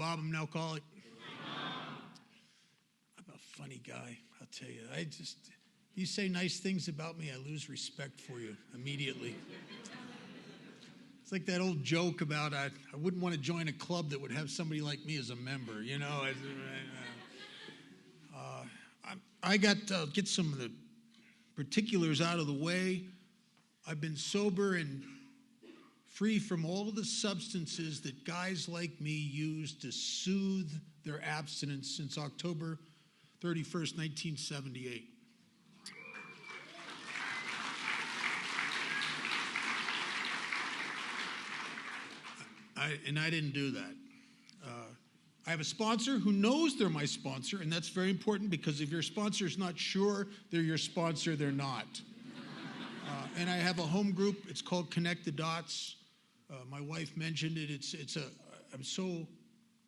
Bob. I'm an alcoholic. I'm a funny guy, I'll tell you. You say nice things about me, I lose respect for you immediately. It's like that old joke about I wouldn't want to join a club that would have somebody like me as a member, you know. I got to get some of the particulars out of the way. I've been sober and free from all the substances that guys like me use to soothe their abstinence since October 31st, 1978. I didn't do that. I have a sponsor who knows they're my sponsor, and that's very important because if your sponsor is not sure they're your sponsor, they're not. And I have a home group. It's called Connect the Dots. My wife mentioned it. I'm so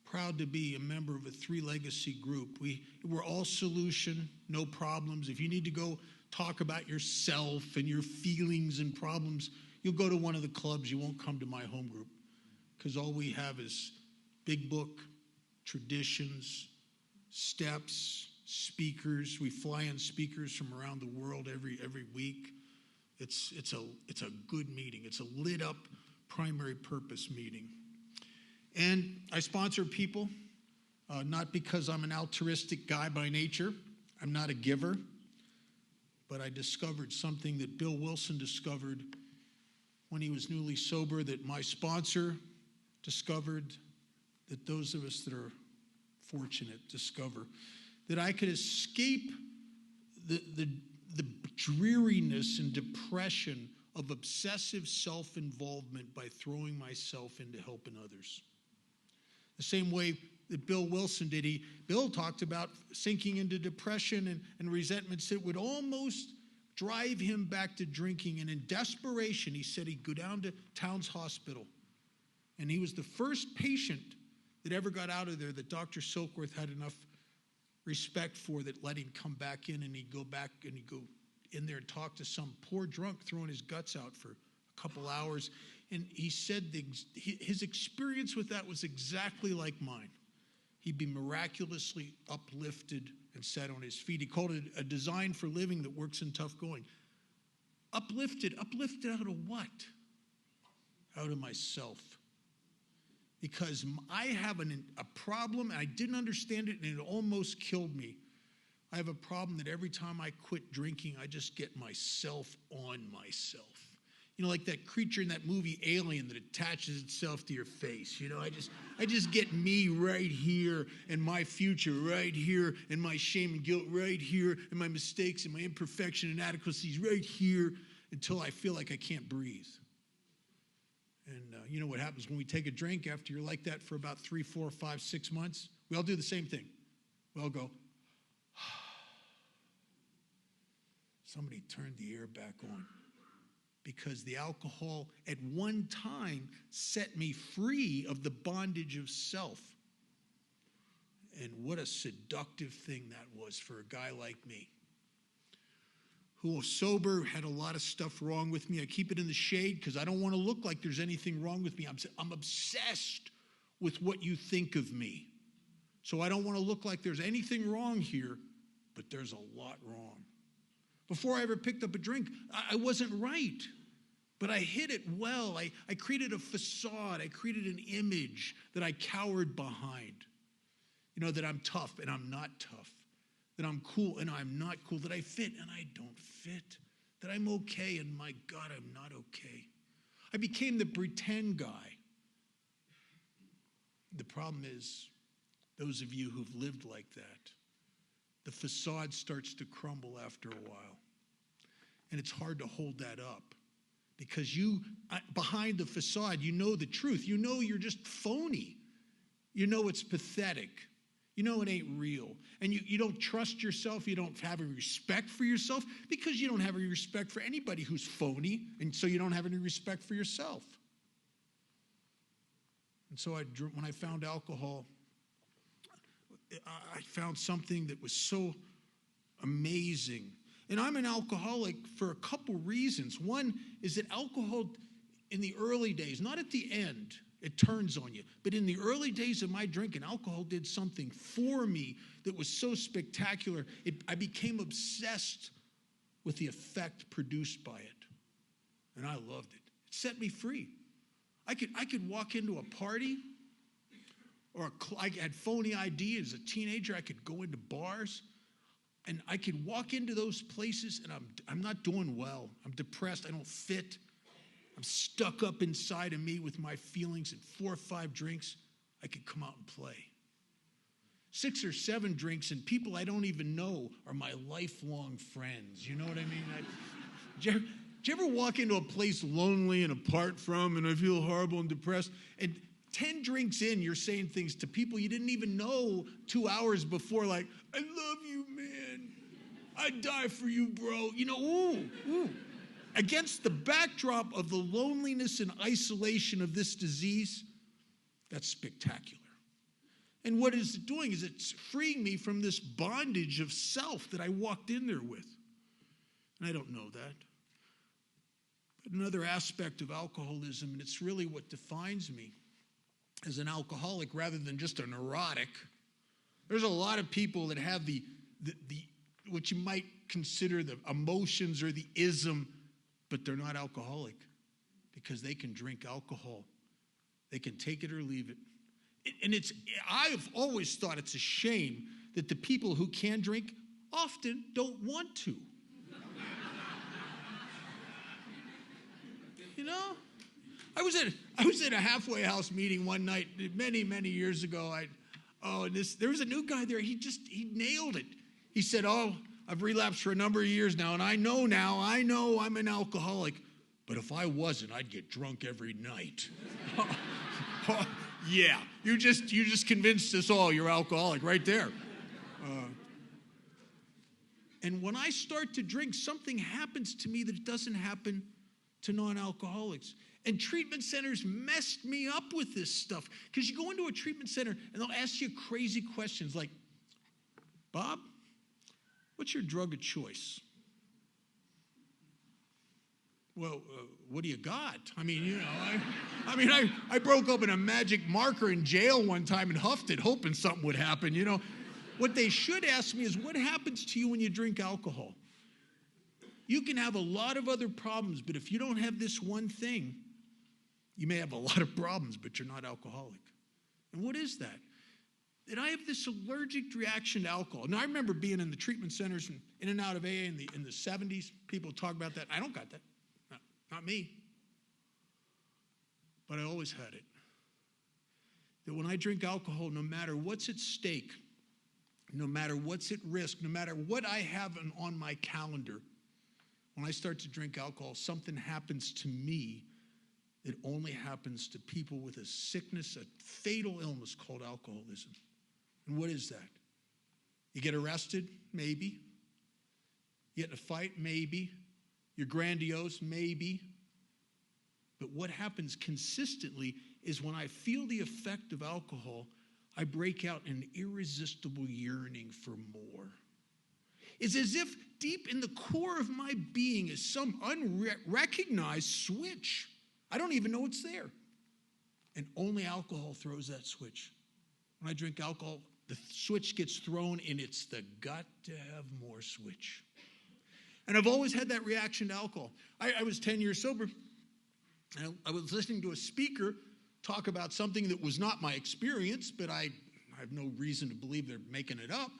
proud to be a member of a 3 Legacy group. We're all solution, no problems. If you need to go talk about yourself and your feelings and problems, you'll go to one of the clubs. You won't come to my home group because all we have is big book, traditions, steps, speakers. We fly in speakers from around the world every week. It's a good meeting. It's a lit up primary purpose meeting. And I sponsor people, not because I'm an altruistic guy by nature. I'm not a giver. But I discovered something that Bill Wilson discovered when he was newly sober, that my sponsor discovered, that those of us that are fortunate discover, that I could escape the dreariness and depression of obsessive self-involvement by throwing myself into helping others. The same way that Bill Wilson did. Bill talked about sinking into depression and resentments that would almost drive him back to drinking. And in desperation, he said he'd go down to Towns Hospital. And he was the first patient that ever got out of there that Dr. Silkworth had enough respect for, that let him come back in, and he'd go back and he'd go in there and talk to some poor drunk throwing his guts out for a couple hours. And he said his experience with that was exactly like mine. He'd be miraculously uplifted and set on his feet. He called it a design for living that works in tough going. Uplifted out of what? Out of myself. Because I have a problem, and I didn't understand it, and it almost killed me. I have a problem that every time I quit drinking, I just get myself on myself. You know, like that creature in that movie Alien that attaches itself to your face. You know, I just get me right here, and my future right here, and my shame and guilt right here, and my mistakes and my imperfection and inadequacies right here, until I feel like I can't breathe. And you know what happens when we take a drink after you're like that for about 3, 4, 5, 6 months? We all do the same thing. We all go, somebody turned the air back on. Because the alcohol at one time set me free of the bondage of self. And what a seductive thing that was for a guy like me, who was sober, had a lot of stuff wrong with me. I keep it in the shade because I don't want to look like there's anything wrong with me. I'm obsessed with what you think of me. So I don't want to look like there's anything wrong here, but there's a lot wrong. Before I ever picked up a drink, I wasn't right, but I hid it well. I created a facade. I created an image that I cowered behind. You know, that I'm tough and I'm not tough, that I'm cool and I'm not cool, that I fit and I don't fit, that I'm okay and my God, I'm not okay. I became the pretend guy. The problem is, those of you who've lived like that, the facade starts to crumble after a while. And it's hard to hold that up because behind the facade, you know the truth. You know you're just phony. You know it's pathetic. You know it ain't real. And you don't trust yourself. You don't have any respect for yourself because you don't have any respect for anybody who's phony. And so you don't have any respect for yourself. And so when I found alcohol, I found something that was so amazing. And I'm an alcoholic for a couple reasons. One is that alcohol in the early days, not at the end, It turns on you. But in the early days of my drinking, alcohol did something for me that was so spectacular. I became obsessed with the effect produced by it. And I loved it. It set me free. I could walk into a party, or I had phony ID as a teenager. I could go into bars, and I could walk into those places, and I'm not doing well. I'm depressed. I don't fit. I'm stuck up inside of me with my feelings, and 4 or 5 drinks, I could come out and play. 6 or 7 drinks, and people I don't even know are my lifelong friends. You know what I mean? Did you ever walk into a place lonely and apart from, and I feel horrible and depressed? And 10 drinks in, you're saying things to people you didn't even know 2 hours before, like, I love you, man. I'd die for you, bro. You know, ooh. Against the backdrop of the loneliness and isolation of this disease, that's spectacular. And what is it doing is it's freeing me from this bondage of self that I walked in there with. And I don't know that. But another aspect of alcoholism, and it's really what defines me as an alcoholic rather than just a neurotic. There's a lot of people that have the what you might consider the emotions or the ism, but they're not alcoholic because they can drink alcohol. They can take it or leave it. And I've always thought it's a shame that the people who can drink often don't want to. You know? I was at a halfway house meeting one night many, many years ago. There was a new guy there. He nailed it. He said, I've relapsed for a number of years now, and I know I'm an alcoholic, but if I wasn't, I'd get drunk every night. Yeah, you just convinced us all you're alcoholic right there. And when I start to drink, something happens to me that doesn't happen to non-alcoholics. And treatment centers messed me up with this stuff. Because you go into a treatment center and they'll ask you crazy questions like, Bob, what's your drug of choice? Well, what do you got? I mean, you know, I broke open a magic marker in jail one time and huffed it, hoping something would happen, you know. What they should ask me is, what happens to you when you drink alcohol? You can have a lot of other problems, but if you don't have this one thing, you may have a lot of problems, but you're not alcoholic. And what is that? That I have this allergic reaction to alcohol. Now, I remember being in the treatment centers and in and out of AA in the 70s. People talk about that. I don't got that. No, not me. But I always had it. That when I drink alcohol, no matter what's at stake, no matter what's at risk, no matter what I have on my calendar, when I start to drink alcohol, something happens to me that only happens to people with a sickness, a fatal illness called alcoholism. And what is that? You get arrested? Maybe. You get in a fight? Maybe. You're grandiose? Maybe. But what happens consistently is when I feel the effect of alcohol, I break out an irresistible yearning for more. It's as if deep in the core of my being is some unrecognized switch. I don't even know it's there. And only alcohol throws that switch. When I drink alcohol, the switch gets thrown, and it's the got to have more switch. And I've always had that reaction to alcohol. I was 10 years sober, and I was listening to a speaker talk about something that was not my experience, but I have no reason to believe they're making it up,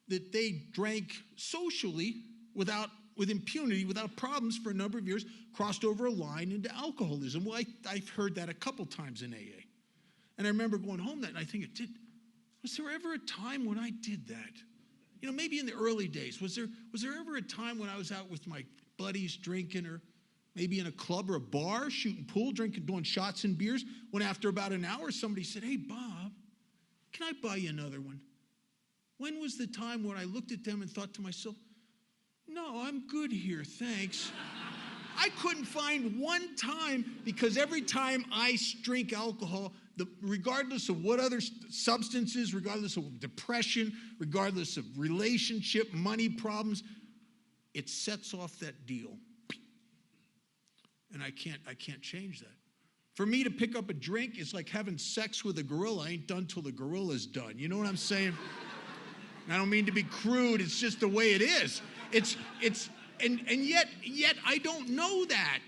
that they drank socially with impunity, without problems for a number of years, crossed over a line into alcoholism. Well, I've heard that a couple times in AA. And I remember going home that night thinking, was there ever a time when I did that? You know, maybe in the early days, was there ever a time when I was out with my buddies drinking, or maybe in a club or a bar, shooting pool, drinking, doing shots and beers, when after about an hour somebody said, hey, Bob, can I buy you another one? When was the time when I looked at them and thought to myself, no, I'm good here, thanks. I couldn't find one time, because every time I drink alcohol, regardless of what other substances, regardless of depression, regardless of relationship, money problems, it sets off that deal. And I can't change that. For me to pick up a drink is like having sex with a gorilla. I ain't done till the gorilla's done. You know what I'm saying? I don't mean to be crude. It's just the way it is. And yet I don't know that.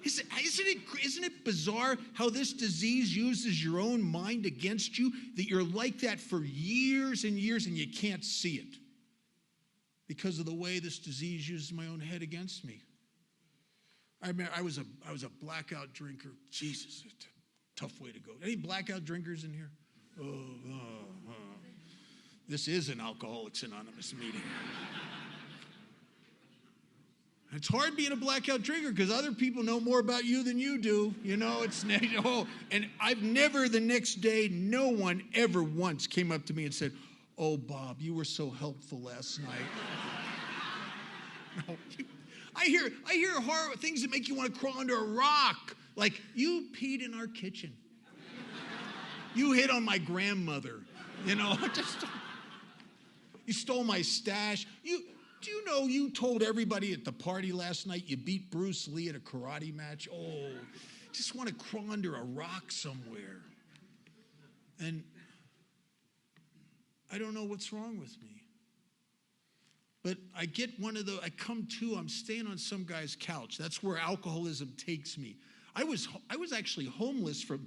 Isn't it bizarre how this disease uses your own mind against you, that you're like that for years and years and you can't see it because of the way this disease uses my own head against me? I remember I was a blackout drinker. Jesus, it's a tough way to go. Any blackout drinkers in here? This is an Alcoholics Anonymous meeting. It's hard being a blackout drinker because other people know more about you than you do. You know, and I've never the next day, no one ever once came up to me and said, "Oh, Bob, you were so helpful last night." No, I hear horror things that make you want to crawl under a rock. Like, you peed in our kitchen. You hit on my grandmother. You know, you stole my stash. Do you know you told everybody at the party last night you beat Bruce Lee at a karate match? Oh, just want to crawl under a rock somewhere. And I don't know what's wrong with me. But I get I'm staying on some guy's couch. That's where alcoholism takes me. I was actually homeless from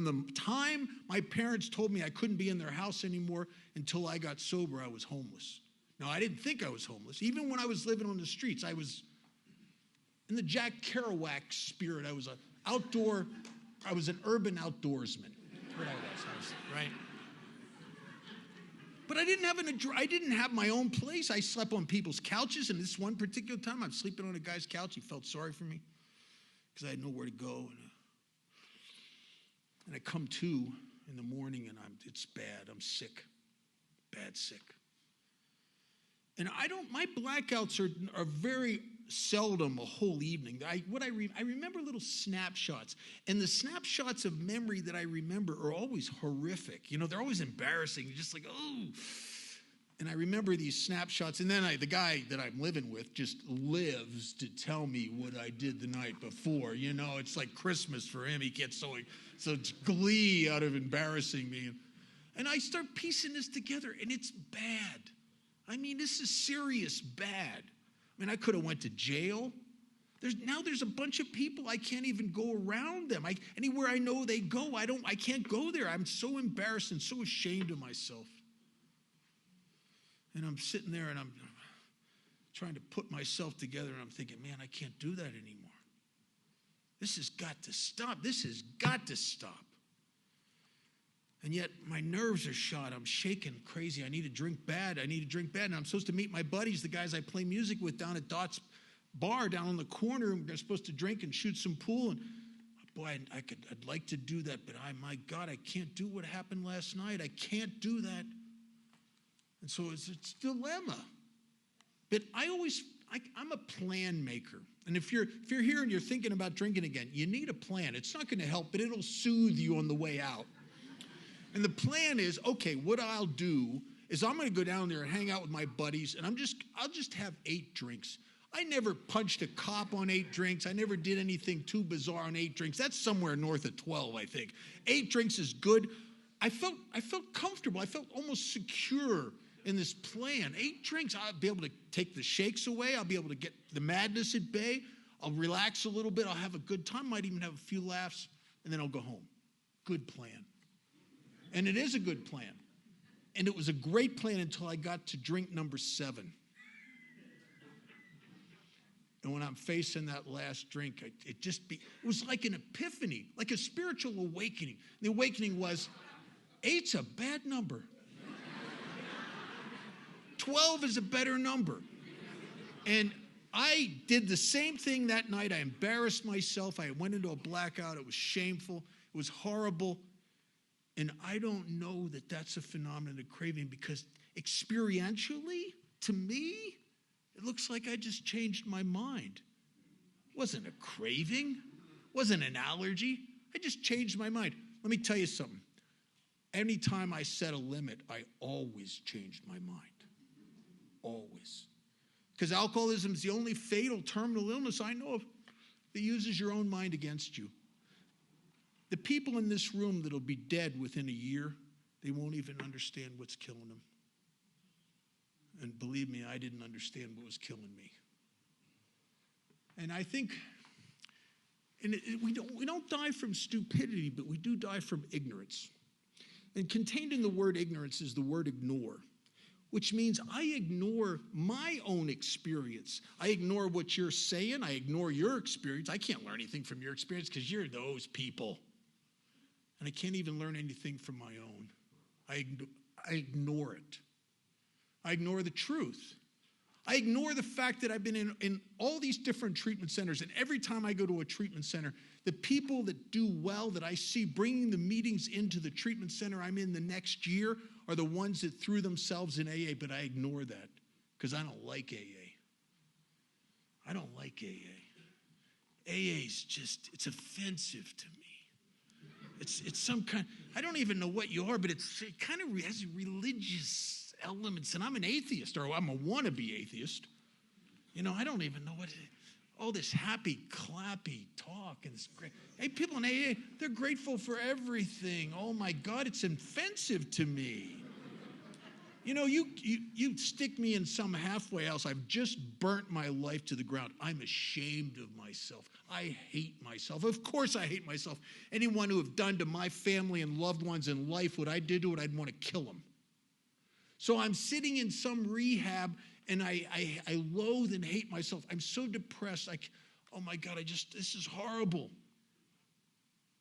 the time my parents told me I couldn't be in their house anymore until I got sober. I was homeless. Now, I didn't think I was homeless. Even when I was living on the streets, I was in the Jack Kerouac spirit. I was an urban outdoorsman. That's what I was, right? But I didn't have my own place. I slept on people's couches, and this one particular time, I'm sleeping on a guy's couch. He felt sorry for me because I had nowhere to go. And I come to in the morning, and it's bad. I'm sick, bad sick. And my blackouts are very seldom a whole evening. I remember little snapshots, and the snapshots of memory that I remember are always horrific. You know, they're always embarrassing. You're just like, oh. And I remember these snapshots, and then the guy that I'm living with just lives to tell me what I did the night before. You know, it's like Christmas for him. He gets so glee out of embarrassing me. And I start piecing this together, and it's bad. I mean, this is serious bad. I mean, I could have went to jail. There's a bunch of people, I can't even go around them. Anywhere I know they go, I can't go there. I'm so embarrassed and so ashamed of myself. And I'm sitting there and I'm trying to put myself together, and I'm thinking, man, I can't do that anymore. This has got to stop. This has got to stop. And yet my nerves are shot. I'm shaking crazy. I need to drink bad. And I'm supposed to meet my buddies, the guys I play music with, down at Dot's bar down on the corner. And they're supposed to drink and shoot some pool. And boy, I'd like to do that, but my God, I can't do what happened last night. I can't do that. And so it's a dilemma. But I'm a plan maker. And if you're here and you're thinking about drinking again, you need a plan. It's not going to help, but it'll soothe you on the way out. And the plan is, okay, what I'll do is I'm going to go down there and hang out with my buddies, and I'll just have 8 drinks. I never punched a cop on 8 drinks. I never did anything too bizarre on 8 drinks. That's somewhere north of 12, I think. 8 drinks is good. I felt comfortable. I felt almost secure in this plan. 8 drinks, I'll be able to take the shakes away. I'll be able to get the madness at bay. I'll relax a little bit. I'll have a good time. Might even have a few laughs, and then I'll go home. Good plan. And it is a good plan. And it was a great plan until I got to drink number 7. And when I'm facing that last drink, it was like an epiphany, like a spiritual awakening. The awakening was, 8's a bad number. 12 is a better number. And I did the same thing that night. I embarrassed myself. I went into a blackout. It was shameful. It was horrible. And I don't know that that's a phenomenon of craving, because experientially, to me, it looks like I just changed my mind. It wasn't a craving. It wasn't an allergy. I just changed my mind. Let me tell you something. Anytime I set a limit, I always changed my mind. Always. Because alcoholism is the only fatal terminal illness I know of that uses your own mind against you. The people in this room that'll be dead within a year, they won't even understand what's killing them. And believe me, I didn't understand what was killing me. And I think, we don't die from stupidity, but we do die from ignorance. And contained in the word ignorance is the word ignore, which means I ignore my own experience. I ignore what you're saying. I ignore your experience. I can't learn anything from your experience because you're those people. And I can't even learn anything from my own. I ignore it. I ignore the truth. I ignore the fact that I've been in all these different treatment centers, and every time I go to a treatment center, the people that do well that I see bringing the meetings into the treatment center I'm in the next year are the ones that threw themselves in AA, but I ignore that because I don't like AA. I don't like AA. AA is just, it's offensive to me. It's some kind, I don't even know what you are, but it kind of has religious elements, and I'm an atheist, or I'm a wannabe atheist. You know, I don't even know what, all this happy, clappy talk, and it's great. Hey, people in AA, they're grateful for everything. Oh my God, it's offensive to me. You know, you stick me in some halfway house, I've just burnt my life to the ground. I'm ashamed of myself. I hate myself. Of course I hate myself. Anyone who have done to my family and loved ones in life what I did to it, I'd want to kill them. So I'm sitting in some rehab, and I loathe and hate myself. I'm so depressed. Like, oh my God, this is horrible.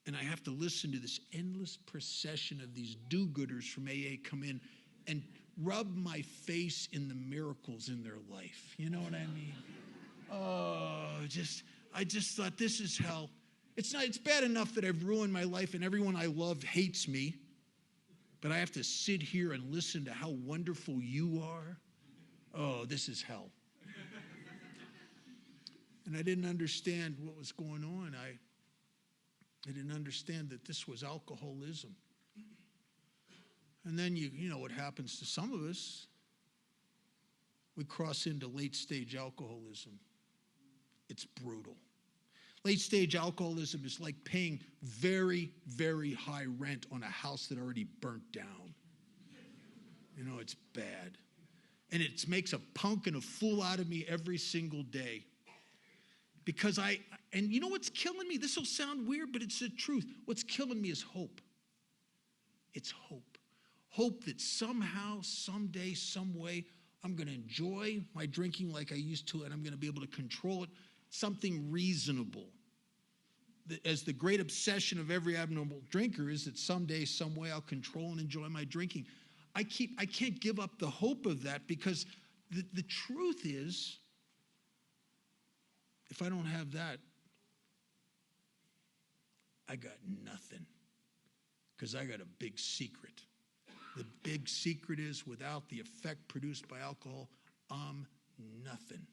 And I have to listen to this endless procession of these do-gooders from AA come in and rub my face in the miracles in their life. You know what I mean? Oh, I just thought, this is hell. It's bad enough that I've ruined my life and everyone I love hates me, but I have to sit here and listen to how wonderful you are. Oh, this is hell. And I didn't understand what was going on. I didn't understand that this was alcoholism. And then you know what happens to some of us. We cross into late-stage alcoholism. It's brutal. Late-stage alcoholism is like paying very, very high rent on a house that already burnt down. You know, it's bad. And it makes a punk and a fool out of me every single day. Because and you know what's killing me? This will sound weird, but it's the truth. What's killing me is hope. It's hope. Hope that somehow, someday, some way, I'm going to enjoy my drinking like I used to, and I'm going to be able to control it. Something reasonable. As the great obsession of every abnormal drinker is that someday, some way, I'll control and enjoy my drinking. I can't give up the hope of that, because the truth is, if I don't have that, I got nothing. Because I got a big secret. The big secret is, without the effect produced by alcohol, I'm nothing.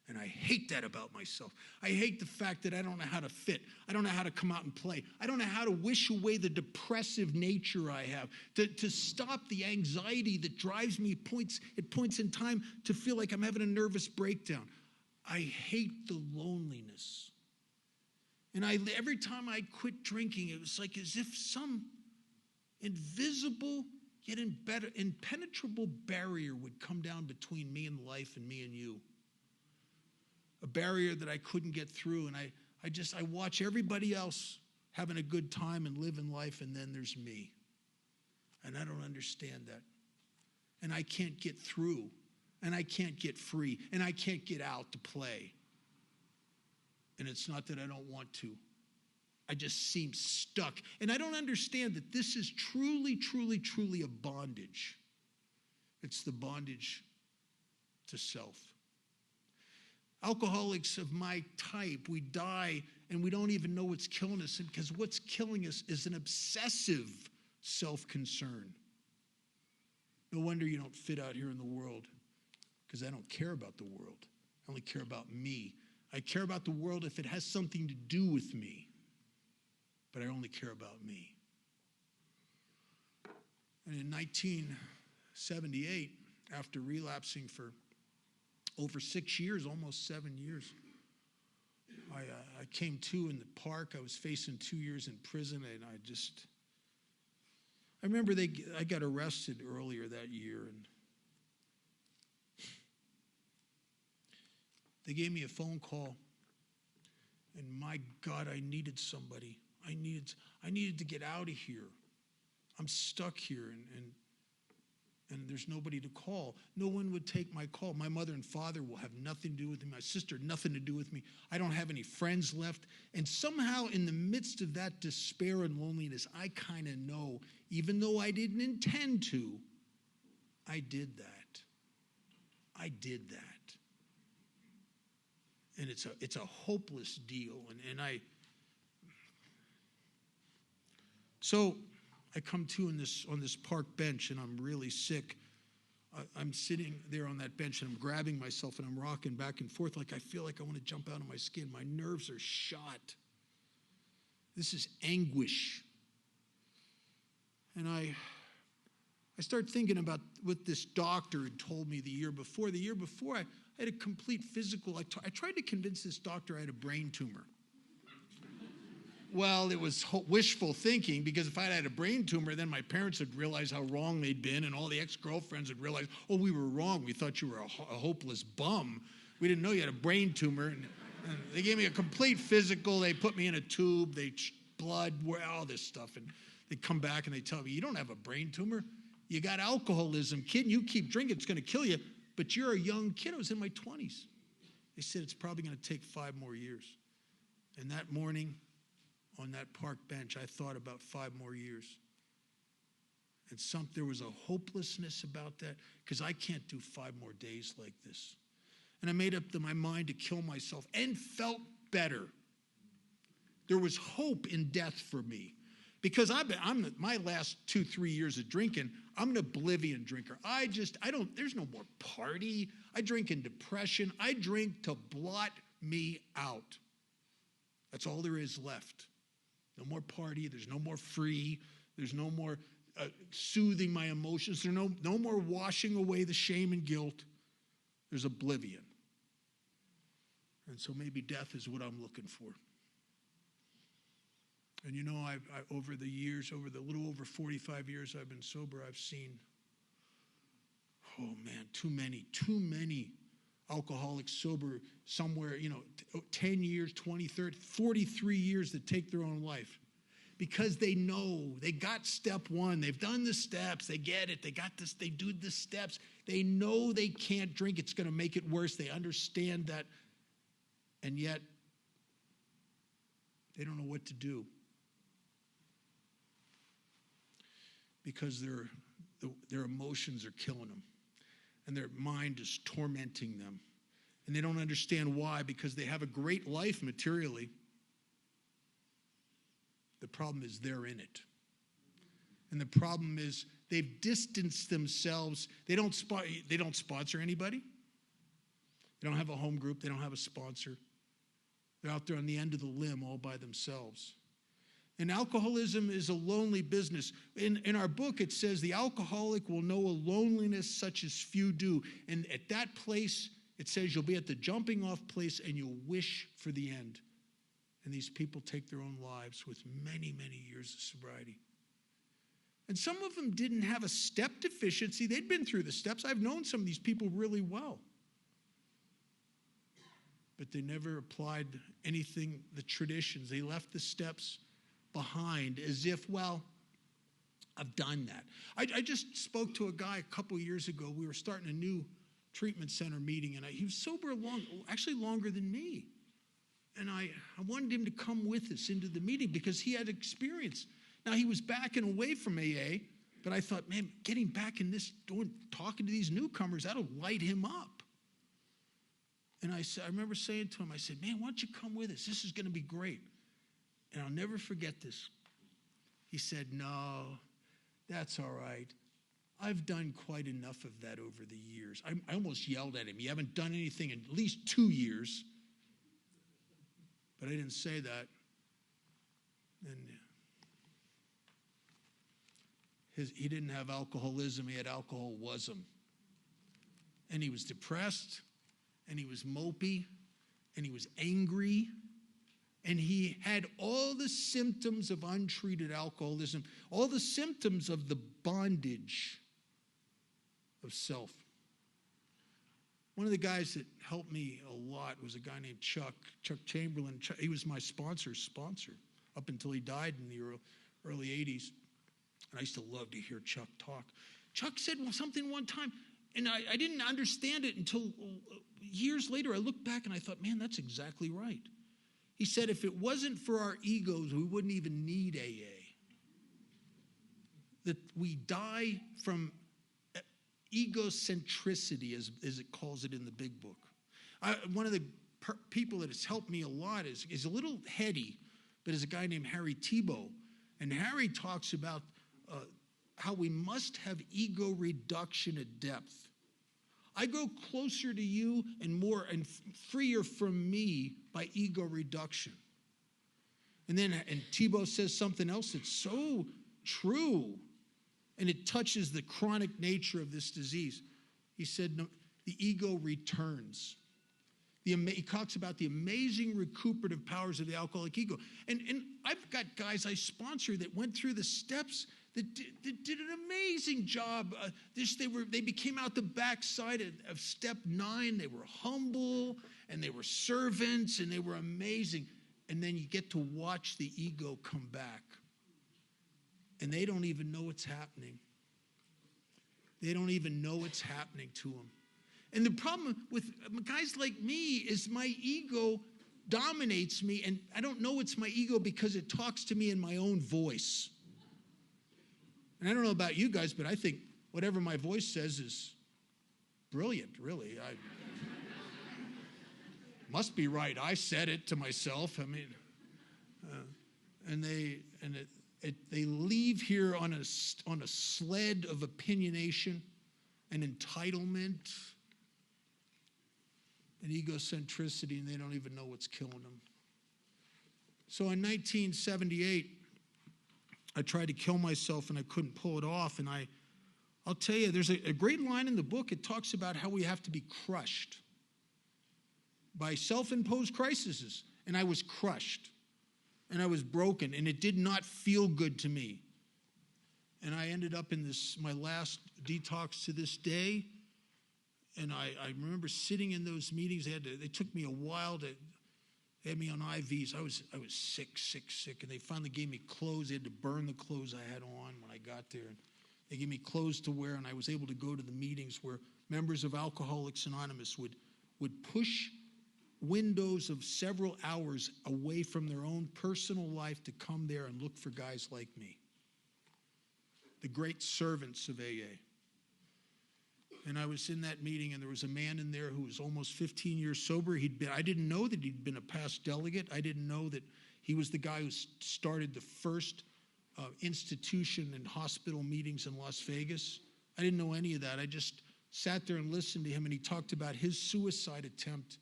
And I hate that about myself. I hate the fact that I don't know how to fit. I don't know how to come out and play. I don't know how to wish away the depressive nature I have, to stop the anxiety that drives me at points in time to feel like I'm having a nervous breakdown. I hate the loneliness. And every time I quit drinking, it was like as if some invisible yet impenetrable barrier would come down between me and life and me and you. A barrier that I couldn't get through, and I watch everybody else having a good time and living life, and then there's me. And I don't understand that. And I can't get through, and I can't get free, and I can't get out to play. And it's not that I don't want to. I just seem stuck. And I don't understand that this is truly, truly, truly a bondage. It's the bondage to self. Alcoholics of my type, we die and we don't even know what's killing us, because what's killing us is an obsessive self-concern. No wonder you don't fit out here in the world, because I don't care about the world. I only care about me. I care about the world if it has something to do with me, but I only care about me. And in 1978, after relapsing for over 6 years, almost 7 years, I came to in the park. I was facing 2 years in prison, and I remember I got arrested earlier that year, and they gave me a phone call, and my God, I needed somebody. I needed to get out of here. I'm stuck here, and there's nobody to call. No one would take my call. My mother and father will have nothing to do with me. My sister, nothing to do with me. I don't have any friends left. And somehow, in the midst of that despair and loneliness, I kind of know, even though I didn't intend to, I did that. I did that. And it's a hopeless deal. So I come to on this park bench, and I'm really sick. I'm sitting there on that bench, and I'm grabbing myself, and I'm rocking back and forth like I feel like I want to jump out of my skin. My nerves are shot. This is anguish. And I start thinking about what this doctor had told me the year before. The year before, I had a complete physical. I tried to convince this doctor I had a brain tumor. Well, it was wishful thinking, because if I had a brain tumor, then my parents would realize how wrong they'd been, and all the ex-girlfriends would realize, oh, we were wrong. We thought you were a hopeless bum. We didn't know you had a brain tumor. And they gave me a complete physical. They put me in a tube. Blood, all this stuff. And they come back and they tell me, you don't have a brain tumor. You got alcoholism, kid, and you keep drinking, it's going to kill you. But you're a young kid. I was in my 20s. They said it's probably going to take 5 more years. And that morning, on that park bench, I thought about 5 more years. And there was a hopelessness about that, because I can't do 5 more days like this. And I made up my mind to kill myself, and felt better. There was hope in death for me, because my last 2-3 years of drinking, I'm an oblivion drinker. There's no more party. I drink in depression. I drink to blot me out. That's all there is left. No more party. There's no more free. There's no more soothing my emotions. There's no more washing away the shame and guilt. There's oblivion. And so maybe death is what I'm looking for. And I over the years, over the little over 45 years I've been sober, I've seen, oh man, too many alcoholics sober somewhere, 10 years, 20, 30, 43 years that take their own life, because they know they got step 1. They've done the steps. They get it. They got this. They do the steps. They know they can't drink. It's going to make it worse. They understand that. And yet they don't know what to do, because their emotions are killing them, and their mind is tormenting them. And they don't understand why, because they have a great life materially. The problem is they're in it. And the problem is they've distanced themselves. They don't sponsor anybody. They don't have a home group. They don't have a sponsor. They're out there on the end of the limb all by themselves. And alcoholism is a lonely business. In our book, it says the alcoholic will know a loneliness such as few do. And at that place, it says you'll be at the jumping off place, and you'll wish for the end. And these people take their own lives with many, many years of sobriety. And some of them didn't have a step deficiency. They'd been through the steps. I've known some of these people really well. But they never applied anything, the traditions. They left the steps behind as if, well, I've done that. I just spoke to a guy a couple years ago. We were starting a new treatment center meeting, and he was sober actually longer than me. And I wanted him to come with us into the meeting, because he had experience. Now, he was backing away from AA, but I thought, man, getting back in this, talking to these newcomers, that'll light him up. And I remember saying to him, I said, man, why don't you come with us? This is going to be great. And I'll never forget this. He said, no, that's all right. I've done quite enough of that over the years. I almost yelled at him. You haven't done anything in at least 2 years. But I didn't say that. And he didn't have alcoholism. He had alcoholism. And he was depressed, and he was mopey, and he was angry, And he had all the symptoms of untreated alcoholism, all the symptoms of the bondage of self. One of the guys that helped me a lot was a guy named Chuck Chamberlain. He was my sponsor's sponsor up until he died in the early 80s. And I used to love to hear Chuck talk. Chuck said something one time, and I didn't understand it until years later. I looked back and I thought, man, that's exactly right. He said, if it wasn't for our egos, we wouldn't even need AA. That we die from egocentricity, as it calls it in the big book. One of the people that has helped me a lot is a little heady, but is a guy named Harry Tiebout. And Harry talks about how we must have ego reduction at depth. I grow closer to you and more and freer from me by ego reduction. And Tiebout says something else that's so true, and it touches the chronic nature of this disease. He said, no, the ego returns. He talks about the amazing recuperative powers of the alcoholic ego. And I've got guys I sponsor that went through the steps that did an amazing job. They became out the backside of step 9. They were humble, and they were servants, and they were amazing. And then you get to watch the ego come back. And they don't even know what's happening. They don't even know what's happening to them. And the problem with guys like me is my ego dominates me, and I don't know it's my ego because it talks to me in my own voice. And I don't know about you guys, but I think whatever my voice says is brilliant, really. I must be right. I said it to myself. I mean, they leave here on a sled of opinionation and entitlement and egocentricity, and they don't even know what's killing them. So in 1978, I tried to kill myself, and I couldn't pull it off. And I'll tell you, there's a great line in the book. It talks about how we have to be crushed by self-imposed crises. And I was crushed, and I was broken, and it did not feel good to me. And I ended up in my last detox to this day. And I remember sitting in those meetings. They took me a while to. They had me on IVs. I was sick, and they finally gave me clothes. They had to burn the clothes I had on when I got there. And they gave me clothes to wear, and I was able to go to the meetings where members of Alcoholics Anonymous would push windows of several hours away from their own personal life to come there and look for guys like me, the great servants of AA. And I was in that meeting, and there was a man in there who was almost 15 years sober. I didn't know that he'd been a past delegate. I didn't know that he was the guy who started the first institution and hospital meetings in Las Vegas. I didn't know any of that. I just sat there and listened to him, and he talked about his suicide attempt,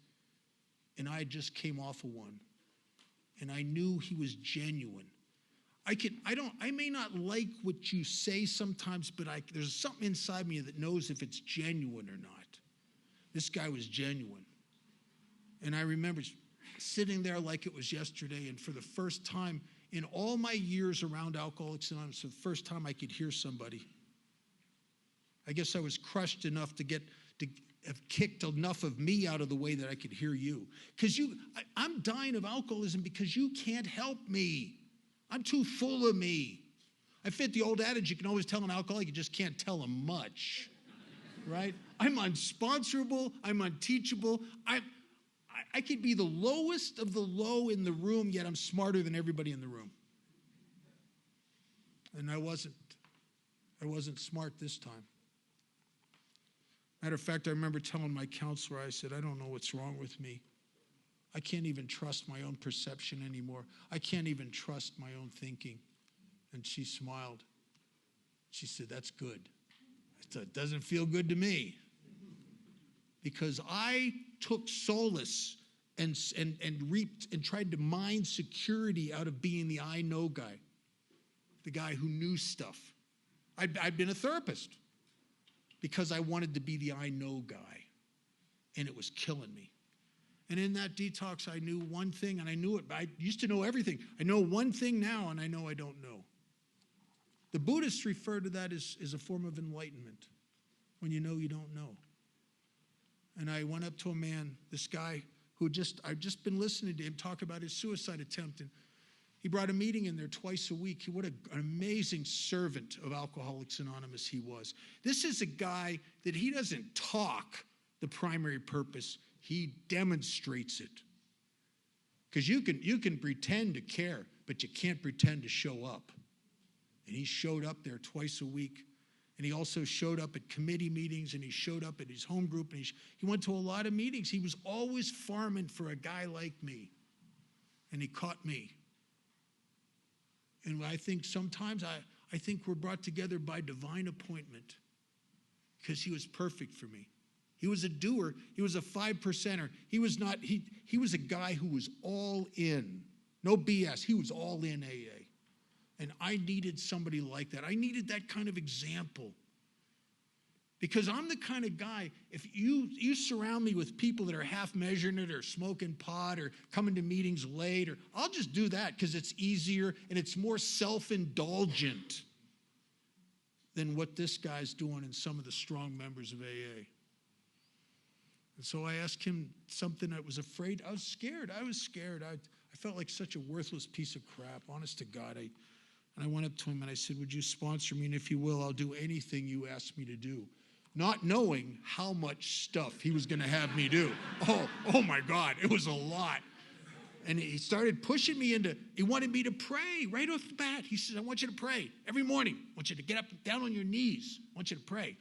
and I just came off of one. And I knew he was genuine. I may not like what you say sometimes, but there's something inside me that knows if it's genuine or not. This guy was genuine. And I remember sitting there like it was yesterday, and for the first time in all my years around Alcoholics Anonymous, for the first time I could hear somebody. I guess I was crushed enough to have kicked enough of me out of the way that I could hear you. Because I'm dying of alcoholism because you can't help me. I'm too full of me. I fit the old adage, you can always tell an alcoholic, you just can't tell him much, right? I'm unsponsorable, I'm unteachable. I could be the lowest of the low in the room, yet I'm smarter than everybody in the room. And I wasn't smart this time. Matter of fact, I remember telling my counselor, I said, I don't know what's wrong with me. I can't even trust my own perception anymore. I can't even trust my own thinking. And she smiled. She said, that's good. I said, it doesn't feel good to me. Because I took solace and reaped and tried to mine security out of being the I know guy, the guy who knew stuff. I'd been a therapist because I wanted to be the I know guy, and it was killing me. And in that detox, I knew one thing, and I knew it. I used to know everything. I know one thing now, and I know I don't know. The Buddhists refer to that as a form of enlightenment, when you know you don't know. And I went up to a man, this guy, I've just been listening to him talk about his suicide attempt, and he brought a meeting in there twice a week. What an amazing servant of Alcoholics Anonymous he was. This is a guy that he doesn't talk the primary purpose. He demonstrates it. Because you can pretend to care, but you can't pretend to show up. And he showed up there twice a week. And he also showed up at committee meetings, and he showed up at his home group, and he went to a lot of meetings. He was always farming for a guy like me. And he caught me. And I think sometimes I think we're brought together by divine appointment, because he was perfect for me. He was a doer. He was a 5%er. He was a guy who was all in. No BS. He was all in AA. And I needed somebody like that. I needed that kind of example. Because I'm the kind of guy, if you surround me with people that are half measuring it or smoking pot or coming to meetings late, or I'll just do that because it's easier and it's more self-indulgent than what this guy's doing and some of the strong members of AA. And so I asked him something. I was afraid. I was scared. I felt like such a worthless piece of crap, honest to God. And I went up to him and I said, would you sponsor me? And if you will, I'll do anything you ask me to do. Not knowing how much stuff he was going to have me do. Oh my God, it was a lot. And he started pushing me he wanted me to pray right off the bat. He said, I want you to pray every morning. I want you to get up, down on your knees. I want you to pray.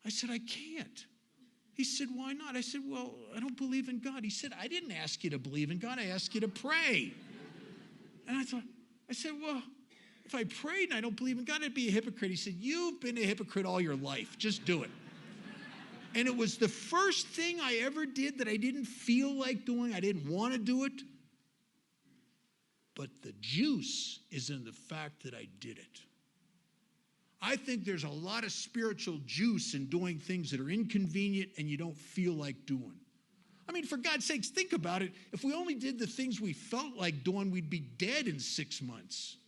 I said, I can't. He said, why not? I said, well, I don't believe in God. He said, I didn't ask you to believe in God. I asked you to pray. And I said, well, if I prayed and I don't believe in God, I'd be a hypocrite. He said, you've been a hypocrite all your life. Just do it. And it was the first thing I ever did that I didn't feel like doing. I didn't want to do it. But the juice is in the fact that I did it. I think there's a lot of spiritual juice in doing things that are inconvenient and you don't feel like doing. I mean, for God's sakes, think about it. If we only did the things we felt like doing, we'd be dead in 6 months.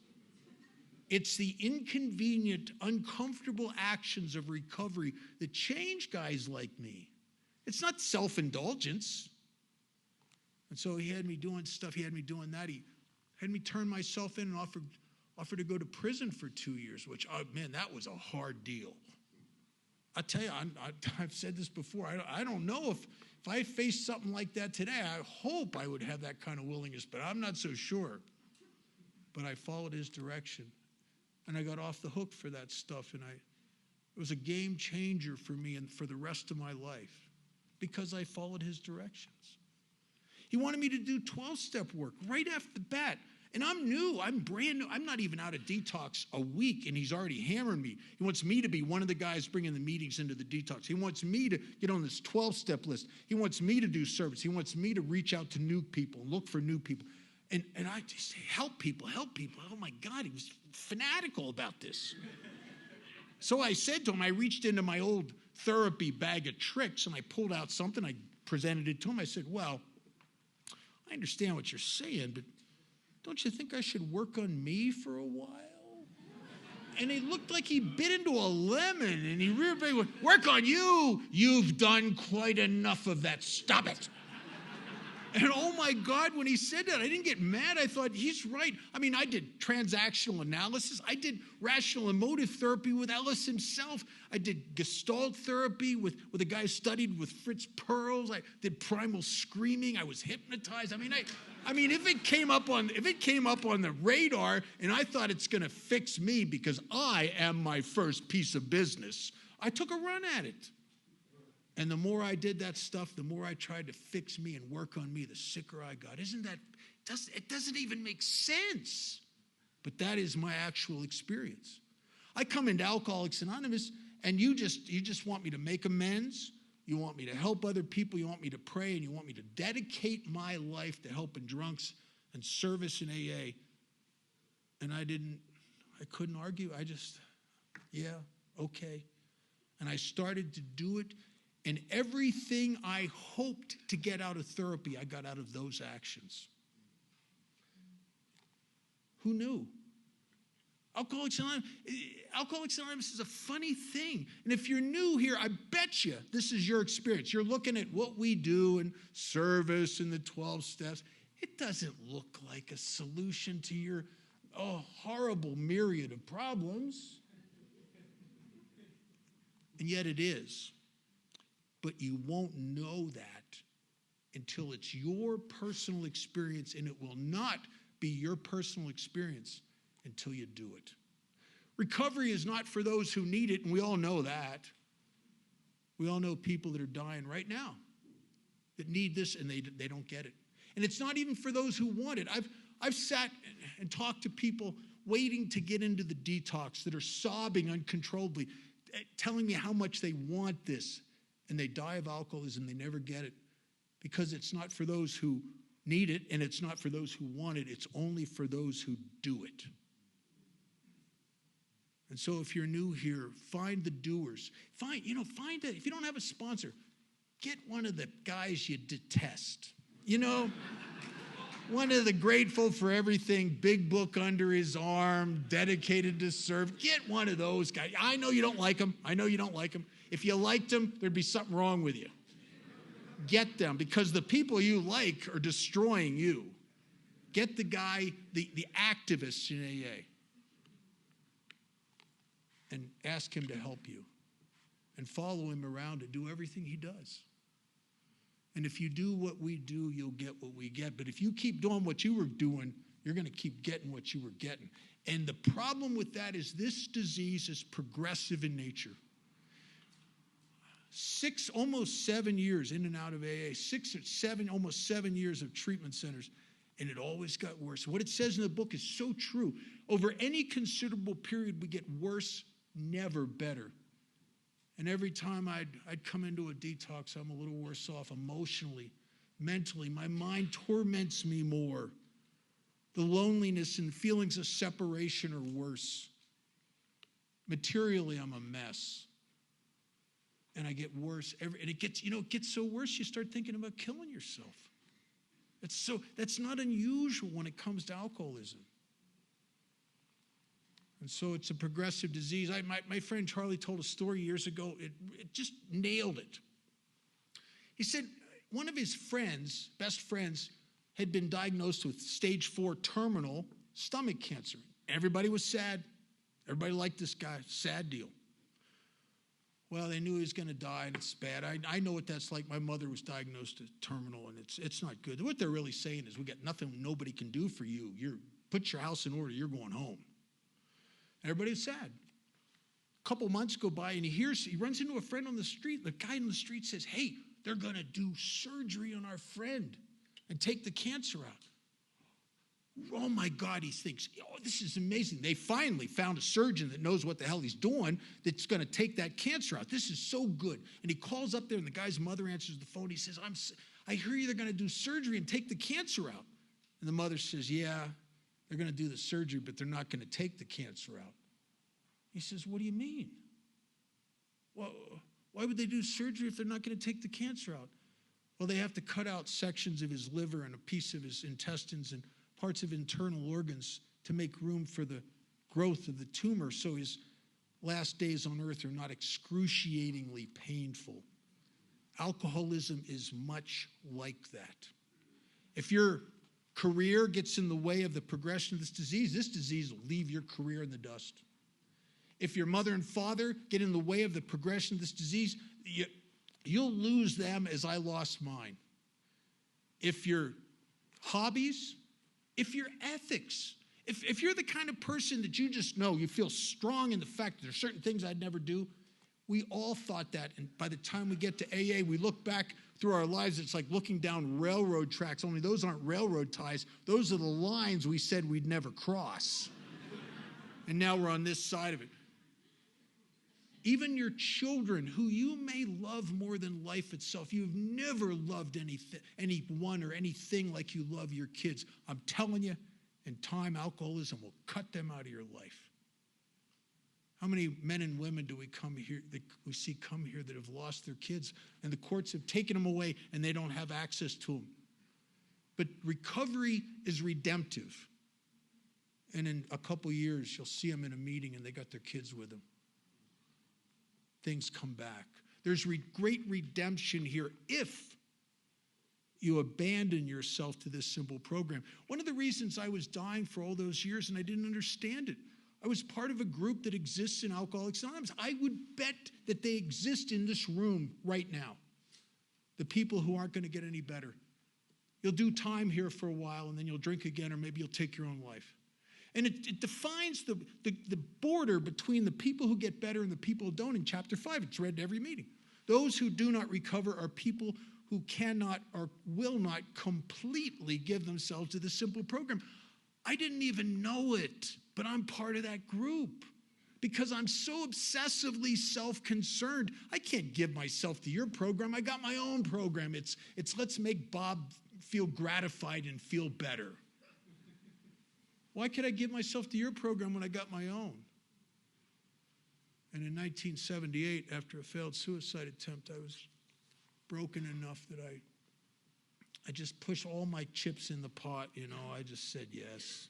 It's the inconvenient, uncomfortable actions of recovery that change guys like me. It's not self-indulgence. And so he had me doing stuff. He had me doing that. He had me turn myself in and offered to go to prison for 2 years, which, man, that was a hard deal. I tell you, I've said this before. I don't know if I faced something like that today. I hope I would have that kind of willingness, but I'm not so sure. But I followed his direction. And I got off the hook for that stuff, and it was a game changer for me and for the rest of my life because I followed his directions. He wanted me to do 12-step work right off the bat. And I'm new. I'm brand new. I'm not even out of detox a week, and he's already hammering me. He wants me to be one of the guys bringing the meetings into the detox. He wants me to get on this 12-step list. He wants me to do service. He wants me to reach out to new people, look for new people. And I just say, help people. Oh, my God, he was fanatical about this. So I said to him, I reached into my old therapy bag of tricks, and I pulled out something. I presented it to him. I said, well, I understand what you're saying, but don't you think I should work on me for a while? And he looked like he bit into a lemon, and he really went, work on you. You've done quite enough of that. Stop it. And oh my God, when he said that, I didn't get mad. I thought, he's right. I mean, I did transactional analysis. I did rational emotive therapy with Ellis himself. I did Gestalt therapy with a guy who studied with Fritz Perls. I did primal screaming. I was hypnotized. I mean, if it came up on the radar and I thought it's going to fix me because I am my first piece of business, I took a run at it. And the more I did that stuff, the more I tried to fix me and work on me, the sicker I got. It doesn't even make sense. But that is my actual experience. I come into Alcoholics Anonymous, and you just want me to make amends. You want me to help other people. You want me to pray, and you want me to dedicate my life to helping drunks and service in AA. And I couldn't argue. Yeah, okay. And I started to do it. And everything I hoped to get out of therapy, I got out of those actions. Who knew? Alcoholics Anonymous is a funny thing. And if you're new here, I bet you this is your experience. You're looking at what we do in service and the 12 steps. It doesn't look like a solution to your horrible myriad of problems. And yet it is. But you won't know that until it's your personal experience, and it will not be your personal experience until you do it. Recovery is not for those who need it, and we all know that. We all know people that are dying right now that need this, and they don't get it. And it's not even for those who want it. I've sat and talked to people waiting to get into the detox that are sobbing uncontrollably, telling me how much they want this. And they die of alcoholism. They never get it because it's not for those who need it, and it's not for those who want it. It's only for those who do it. And so if you're new here, find the doers. Find that. If you don't have a sponsor, get one of the guys you detest. One of the grateful for everything, big book under his arm, dedicated to serve. Get one of those guys. I know you don't like them. If you liked them, there'd be something wrong with you. Get them, because the people you like are destroying you. Get the guy, the activist in AA, and ask him to help you. And follow him around and do everything he does. And if you do what we do, you'll get what we get. But if you keep doing what you were doing, you're going to keep getting what you were getting. And the problem with that is this disease is progressive in nature. Almost 7 years in and out of AA, almost 7 years of treatment centers, and it always got worse. What it says in the book is so true. Over any considerable period, we get worse, never better. And every time I'd come into a detox, I'm a little worse off emotionally, mentally. My mind torments me more. The loneliness and feelings of separation are worse. Materially, I'm a mess. And I get worse. And it gets so worse, you start thinking about killing yourself. That's not unusual when it comes to alcoholism. And so it's a progressive disease. My friend Charlie told a story years ago. It just nailed it. He said one of his friends, best friends, had been diagnosed with stage 4 terminal stomach cancer. Everybody was sad. Everybody liked this guy. Sad deal. Well, they knew he was going to die, and it's bad. I know what that's like. My mother was diagnosed as terminal, and it's not good. What they're really saying is, we got nothing nobody can do for you. Put your house in order. You're going home. Everybody's sad. A couple months go by, and he runs into a friend on the street. The guy on the street says, hey, they're going to do surgery on our friend and take the cancer out. Oh, my God, he thinks, this is amazing. They finally found a surgeon that knows what the hell he's doing that's going to take that cancer out. This is so good. And he calls up there, and the guy's mother answers the phone. He says, I hear they're going to do surgery and take the cancer out. And the mother says, yeah, they're going to do the surgery, but they're not going to take the cancer out. He says, what do you mean? Well, why would they do surgery if they're not going to take the cancer out? Well, they have to cut out sections of his liver and a piece of his intestines and parts of internal organs to make room for the growth of the tumor, so his last days on earth are not excruciatingly painful. Alcoholism is much like that. If your career gets in the way of the progression of this disease will leave your career in the dust. If your mother and father get in the way of the progression of this disease, you'll lose them as I lost mine. If your hobbies, if your ethics, if you're the kind of person that you just know, you feel strong in the fact that there's certain things I'd never do, we all thought that. And by the time we get to AA, we look back through our lives, it's like looking down railroad tracks, only those aren't railroad ties. Those are the lines we said we'd never cross. And now we're on this side of it. Even your children, who you may love more than life itself, you've never loved anyone or anything like you love your kids. I'm telling you, in time, alcoholism will cut them out of your life. How many men and women do we see come here that have lost their kids and the courts have taken them away and they don't have access to them? But recovery is redemptive. And in a couple years, you'll see them in a meeting and they got their kids with them. Things come back. There's great redemption here if you abandon yourself to this simple program. One of the reasons I was dying for all those years and I didn't understand it, I was part of a group that exists in Alcoholics Anonymous. I would bet that they exist in this room right now. The people who aren't going to get any better. You'll do time here for a while and then you'll drink again or maybe you'll take your own life. And it defines the border between the people who get better and the people who don't in chapter 5. It's read at every meeting. Those who do not recover are people who cannot or will not completely give themselves to the simple program. I didn't even know it, but I'm part of that group because I'm so obsessively self-concerned. I can't give myself to your program. I got my own program. It's let's make Bob feel gratified and feel better. Why could I give myself to your program when I got my own? And in 1978, after a failed suicide attempt, I was broken enough that I just pushed all my chips in the pot, I just said yes.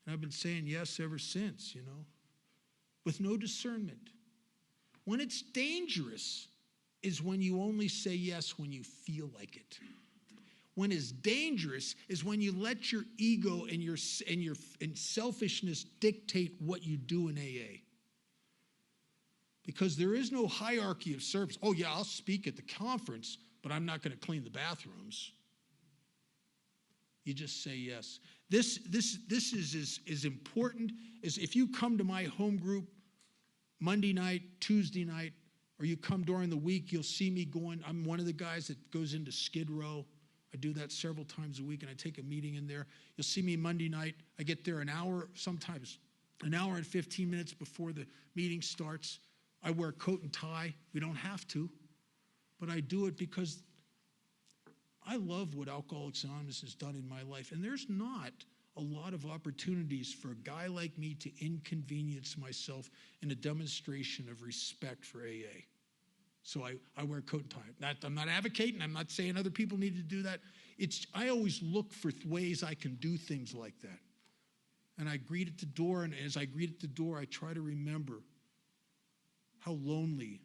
And I've been saying yes ever since, with no discernment. When it's dangerous is when you only say yes when you feel like it. When it's dangerous is when you let your ego and selfishness dictate what you do in AA. Because there is no hierarchy of service. Oh yeah, I'll speak at the conference, but I'm not going to clean the bathrooms. You just say yes. This is as important as if you come to my home group Monday night, Tuesday night, or you come during the week, you'll see me going. I'm one of the guys that goes into Skid Row. I do that several times a week, and I take a meeting in there. You'll see me Monday night. I get there an hour, sometimes an hour and 15 minutes before the meeting starts. I wear a coat and tie. We don't have to, but I do it because I love what Alcoholics Anonymous has done in my life, and there's not a lot of opportunities for a guy like me to inconvenience myself in a demonstration of respect for AA. So I wear a coat and tie. I'm not advocating. I'm not saying other people need to do that. I always look for ways I can do things like that. And I greet at the door, and as I greet at the door, I try to remember how lonely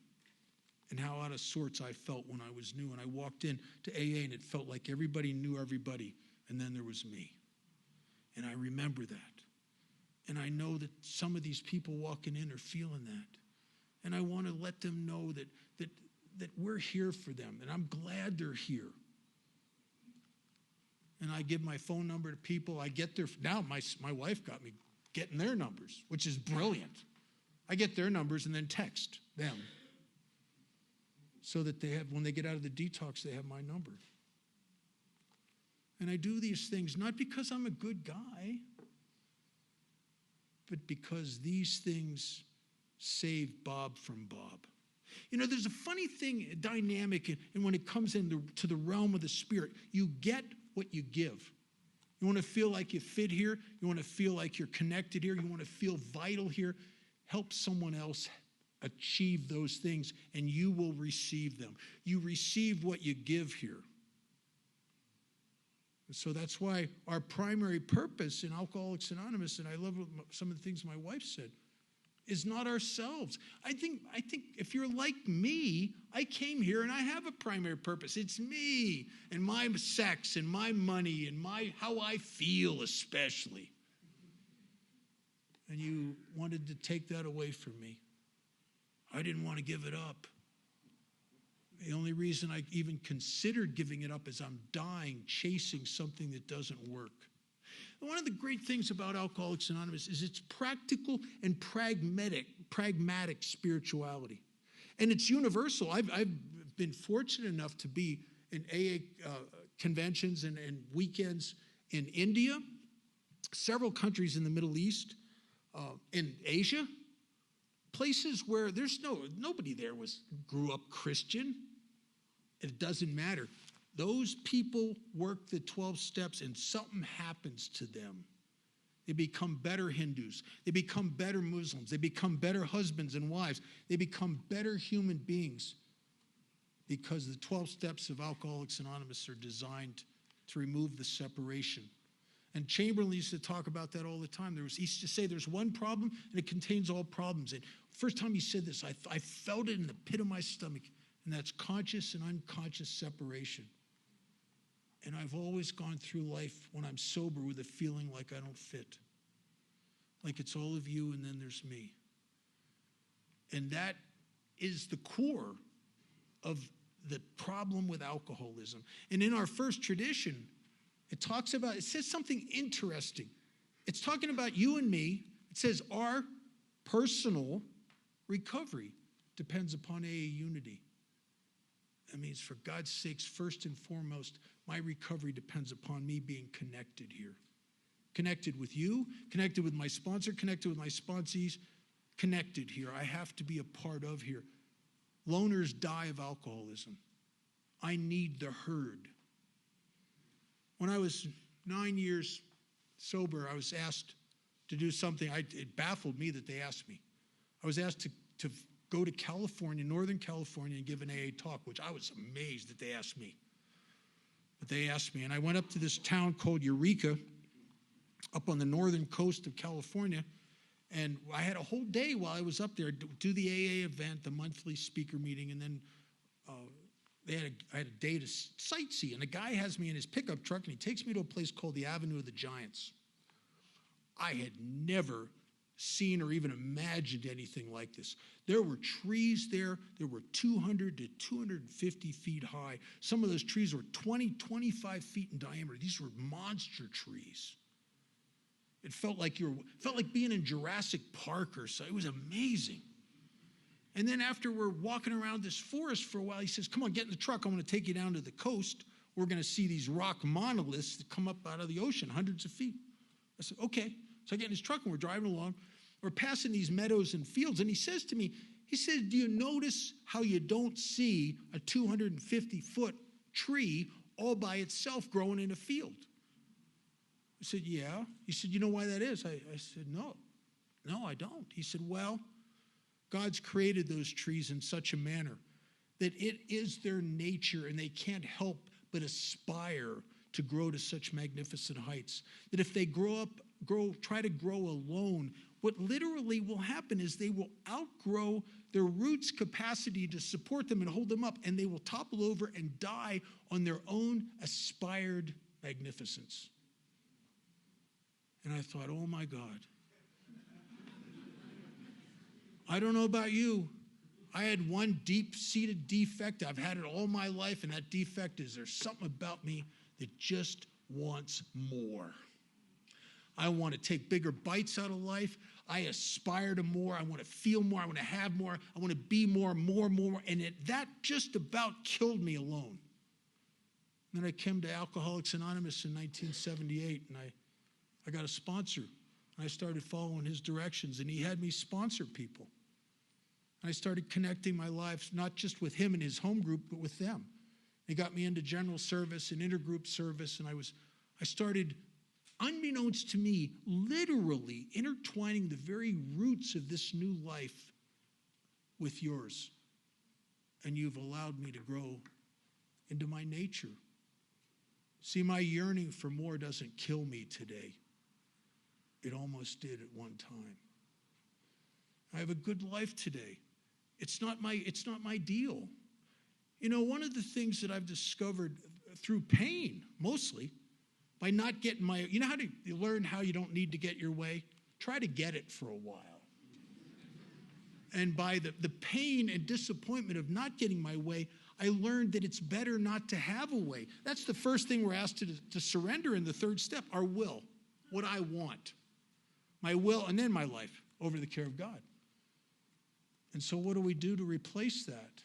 and how out of sorts I felt when I was new. And I walked in to AA, and it felt like everybody knew everybody, and then there was me. And I remember that. And I know that some of these people walking in are feeling that. And I want to let them know that we're here for them, and I'm glad they're here. And I give my phone number to people. I get their, now my wife got me getting their numbers, which is brilliant. I get their numbers and then text them so that they have, when they get out of the detox, they have my number. And I do these things not because I'm a good guy, but because these things saved Bob from Bob. There's a funny thing, a dynamic, and when it comes into the realm of the Spirit, you get what you give. You want to feel like you fit here. You want to feel like you're connected here. You want to feel vital here. Help someone else achieve those things, and you will receive them. You receive what you give here. And so that's why our primary purpose in Alcoholics Anonymous, and I love some of the things my wife said, is not ourselves. I think if you're like me, I came here and I have a primary purpose. It's me and my sex and my money and how I feel especially. And you wanted to take that away from me. I didn't want to give it up. The only reason I even considered giving it up is I'm dying, chasing something that doesn't work. And one of the great things about Alcoholics Anonymous is it's practical and pragmatic spirituality. And it's universal. I've been fortunate enough to be in AA conventions and weekends in India, several countries in the Middle East, in Asia, places where nobody there grew up Christian. It doesn't matter. Those people work the 12 steps and something happens to them. They become better Hindus. They become better Muslims. They become better husbands and wives. They become better human beings because the 12 steps of Alcoholics Anonymous are designed to remove the separation. And Chamberlain used to talk about that all the time. He used to say there's one problem and it contains all problems. And first time he said this, I felt it in the pit of my stomach, and that's conscious and unconscious separation. And I've always gone through life when I'm sober with a feeling like I don't fit. Like it's all of you and then there's me. And that is the core of the problem with alcoholism. And in our first tradition, it says something interesting. It's talking about you and me. It says our personal recovery depends upon AA unity. That means, for God's sakes, first and foremost, my recovery depends upon me being connected here. Connected with you, connected with my sponsor, connected with my sponsees, connected here. I have to be a part of here. Loners die of alcoholism. I need the herd. When I was 9 years sober, I was asked to do something. It baffled me that they asked me. I was asked to go to California, Northern California, and give an AA talk, which I was amazed that they asked me. But they asked me, and I went up to this town called Eureka, up on the northern coast of California, and I had a whole day while I was up there, do the AA event, the monthly speaker meeting, and then I had a day to sightsee, and a guy has me in his pickup truck, and he takes me to a place called the Avenue of the Giants. I had never seen or even imagined anything like this. There were trees there. There were 200 to 250 feet high. Some of those trees were 20, 25 feet in diameter. These were monster trees. It felt like being in Jurassic Park or so. It was amazing. And then after we're walking around this forest for a while, he says, come on, get in the truck. I'm going to take you down to the coast. We're going to see these rock monoliths that come up out of the ocean, hundreds of feet. I said, okay. So I get in his truck and we're driving along. We're passing these meadows and fields. And he says to me, do you notice how you don't see a 250-foot tree all by itself growing in a field? I said, yeah. He said, you know why that is? I said, no, I don't. He said, well, God's created those trees in such a manner that it is their nature and they can't help but aspire to grow to such magnificent heights. That if they try to grow alone, what literally will happen is they will outgrow their roots' capacity to support them and hold them up, and they will topple over and die on their own aspired magnificence. And I thought, oh my God. I don't know about you. I had one deep-seated defect. I've had it all my life, and that defect is there's something about me that just wants more. I want to take bigger bites out of life. I aspire to more. I want to feel more. I want to have more. I want to be more. And that just about killed me alone. And then I came to Alcoholics Anonymous in 1978, and I got a sponsor. I started following his directions, and he had me sponsor people. I started connecting my lives, not just with him and his home group, but with them. He got me into general service and intergroup service, and I started, unbeknownst to me, literally intertwining the very roots of this new life with yours. And you've allowed me to grow into my nature. See, my yearning for more doesn't kill me today. It almost did at one time. I have a good life today. It's not my deal. You know, one of the things that I've discovered through pain, mostly, by not getting you know how to learn how you don't need to get your way? Try to get it for a while. And by the pain and disappointment of not getting my way, I learned that it's better not to have a way. That's the first thing we're asked to surrender in the third step, our will, what I want. My will, and then my life, over the care of God. And so what do we do to replace that?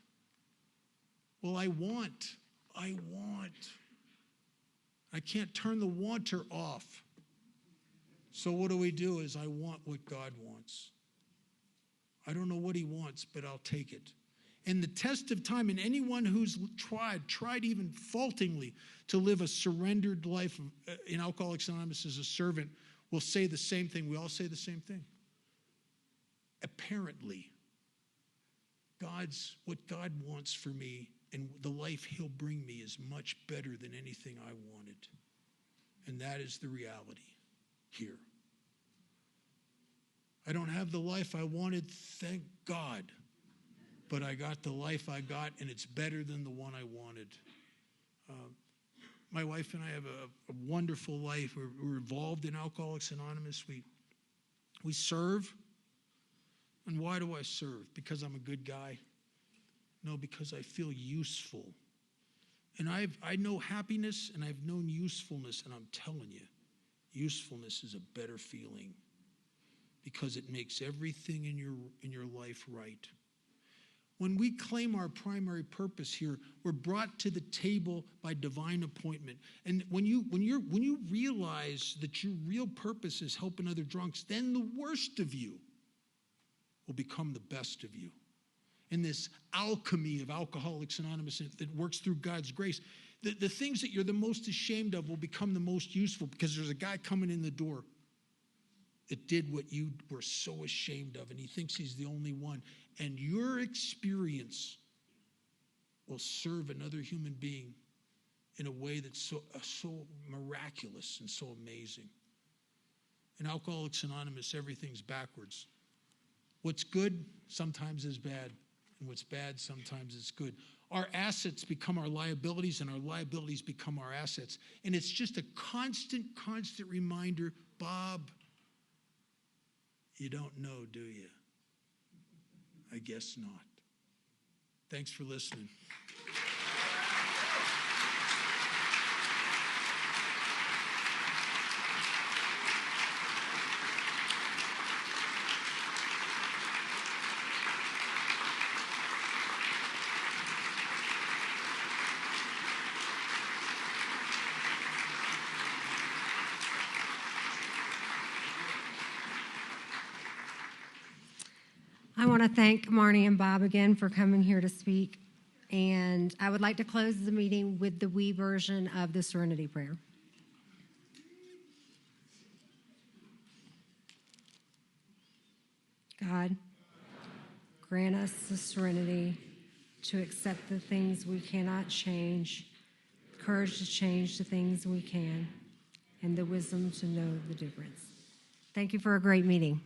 Well, I want. I can't turn the wanter off. So what do we do is I want what God wants. I don't know what he wants, but I'll take it. And the test of time, and anyone who's tried even faultingly to live a surrendered life in Alcoholics Anonymous as a servant, will say the same thing. We all say the same thing. Apparently, what God wants for me and the life he'll bring me is much better than anything I wanted. And that is the reality here. I don't have the life I wanted, thank God. But I got the life I got, and it's better than the one I wanted. My wife and I have a wonderful life. We're involved in Alcoholics Anonymous. We serve. And why do I serve? Because I'm a good guy? No, because I feel useful. And I know happiness, and I've known usefulness, and I'm telling you, usefulness is a better feeling because it makes everything in your life right. When we claim our primary purpose here, we're brought to the table by divine appointment. And when you realize that your real purpose is helping other drunks, then the worst of you will become the best of you. In this alchemy of Alcoholics Anonymous that works through God's grace, the things that you're the most ashamed of will become the most useful because there's a guy coming in the door that did what you were so ashamed of, and he thinks he's the only one. And your experience will serve another human being in a way that's so miraculous and so amazing. In Alcoholics Anonymous, everything's backwards. What's good sometimes is bad, and what's bad sometimes is good. Our assets become our liabilities, and our liabilities become our assets. And it's just a constant reminder, Bob, you don't know, do you? I guess not. Thanks for listening. I want to thank Marnie and Bob again for coming here to speak. And I would like to close the meeting with the we version of the Serenity Prayer. God, grant us the serenity to accept the things we cannot change, courage to change the things we can, and the wisdom to know the difference. Thank you for a great meeting.